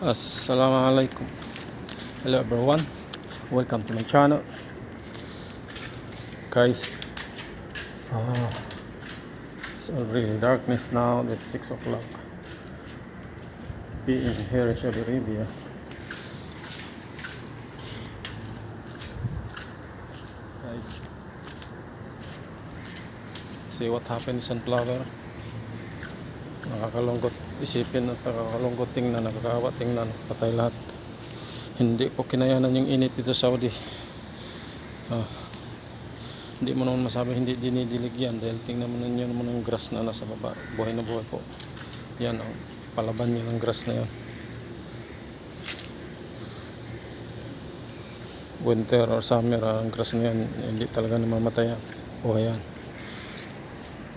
Assalamualaikum. Hello everyone, welcome to my channel guys. It's already darkness now. It's 6 o'clock PM here in Saudi Arabia. Guys, see what happened in Sunflower. Nakakalungkot isipin at nakakalungkot tingnan, nakakawa tingnan, patay lahat. Hindi po kinayanan yung init dito sa Saudi. Hindi mo naman masabi hindi dinidilig yan dahil tingnan mo ninyo naman yung grass na nasa baba. Buhay na buhay po. Yan ang palaban niya ng grass na yan. Winter or summer, ang grass na yan hindi talaga namamatay yan. Buhay yan.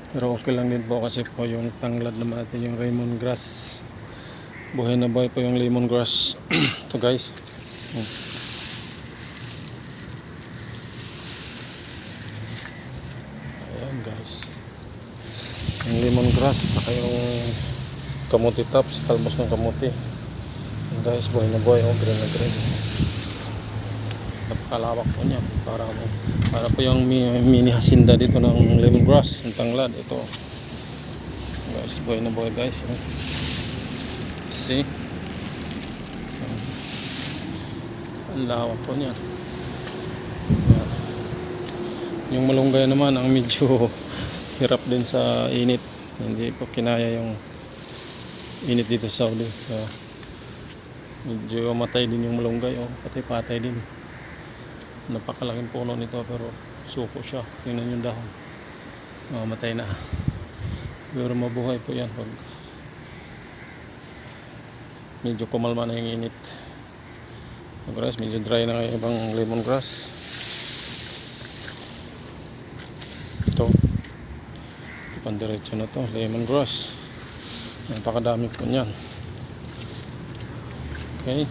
Pero okay lang din po kasi po yung tanglad naman natin, yung lemon grass. Buhay na buhay po yung lemon grass. Ito guys. Ayan guys. Yung lemon grass, saka yung kamuti tops, kalmos ng kamuti. Ayan guys, buhay na buhay. Green na green. Napakalawak po niya. Para po yung mini hasinda dito ng lemongrass, ng tanglad. Ito guys, buhay na buhay guys. See, ang lawak po niya. Yung malunggay naman ang medyo hirap din sa init. Hindi po kinaya yung init dito sa Saudi. Medyo matay din yung malunggay. Patay din. Napakalaking puno nito pero suko siya. Tingnan yung dahon. Matay na. Pero mabuhay po yan pag medyo kumalma na yung init. Grass, medyo dry na yung ibang lemongrass. Ito. Pandiretso na to, lemongrass. Napakadami po niyan. Okay.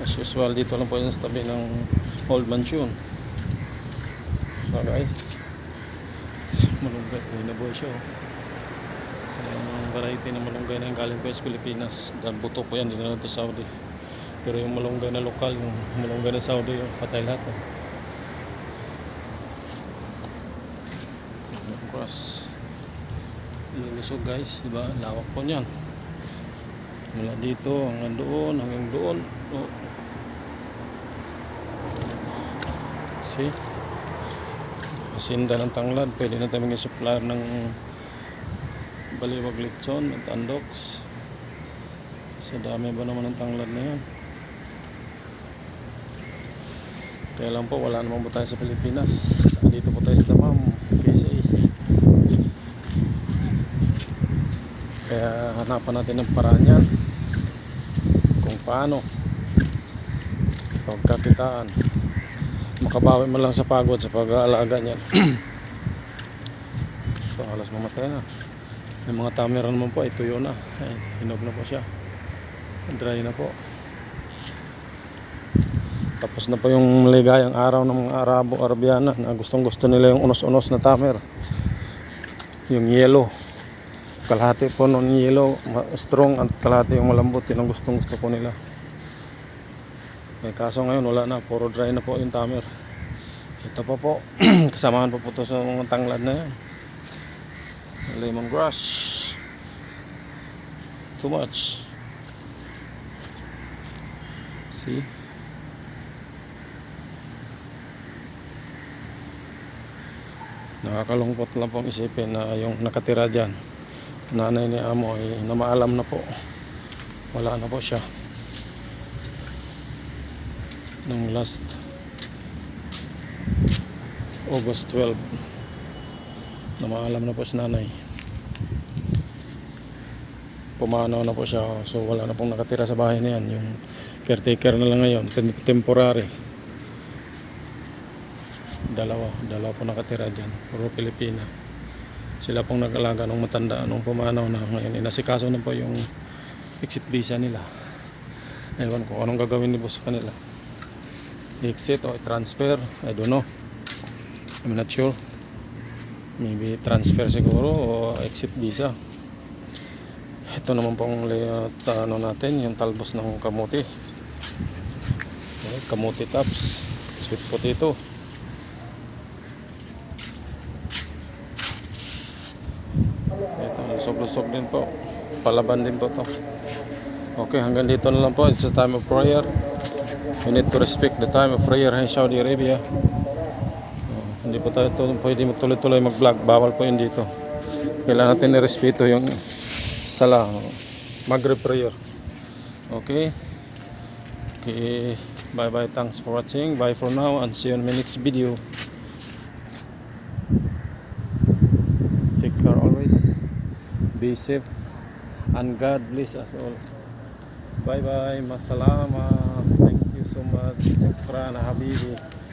As usual, dito lang po yung sa tabi ng Old Mansion. So guys, malunggay, nabuhay siya. Yung variety ng malunggay na yung galing po sa Pilipinas. Dahil buto po yan, dito na ito sa Saudi. Pero yung malunggay na lokal, yung malunggay na Saudi, yung patay lahat. Cross. Lulusog guys, diba? Lawak po niyan. Mula dito hanggang doon. See? Asinda ng tanglad. Pwede na tayo mag-supplier ng baliwag litson at andox. Sa dami ba naman ng tanglad na yan. Kaya lang po wala namang po tayo sa Pilipinas. Dito po tayo sa Damam, KSA. Kaya hanapan natin ng paraan yan kung paano pagkakitaan, makabawi man lang sa pagod sa pag-aalaga niyan. So halos mamatay na. May mga tamera naman po ay tuyo na. Ay, hinog na po siya. Dry na po. Tapos na po yung maligayang araw ng mga Arabo-Arabiana na gustong-gusto nila yung unos-unos na tamer. Yung yellow. Kalahati po nun yellow, strong, at kalahati yung malambot. Yun ang gustong-gusto po nila. May kaso ngayon wala na, puro dry na po yung tamer. Ito pa po, kasamahan pa po ito sa mga tanglad na yan. Lemongrass. Too much. See? Nakakalungkot lang pong isipin na yung nakatira dyan, nanay ni Amo ay namaalam na po. Wala na po siya. Nung last August 12, namaalam na po si nanay. Pumanaw na po siya. So wala na pong nakatira sa bahay na yan. Yung caretaker na lang ngayon, temporary. Dalawa po nakatira dyan, puro Pilipina. Sila pong nag-alaga nung matanda, nung pumanaw na. Ngayon inasikaso na po yung exit visa nila. Ewan ko anong gagawin ni boss sa kanila. Exit o transfer, I don't know, I'm not sure. Maybe transfer siguro o exit visa. Ito naman pong layout ano natin, yung talbos ng kamuti. Okay, kamuti tops, sweet potato. Ito, lusog-lusog din po. Palaban din po to. Okay, hanggang dito na lang po. It's the time of prayer. We need to respect the time of prayer in Saudi Arabia. Hindi po tayo pwede magtuloy-tuloy mag-vlog. Bawal po yun dito. Kailangan natin i-respeto yung sala. Maghrib prayer. Okay. Okay. Bye-bye. Thanks for watching. Bye for now and see you in my next video. Take care always. Be safe. And God bless us all. Bye-bye. Masalama. Thank you so much. Shukran habibi.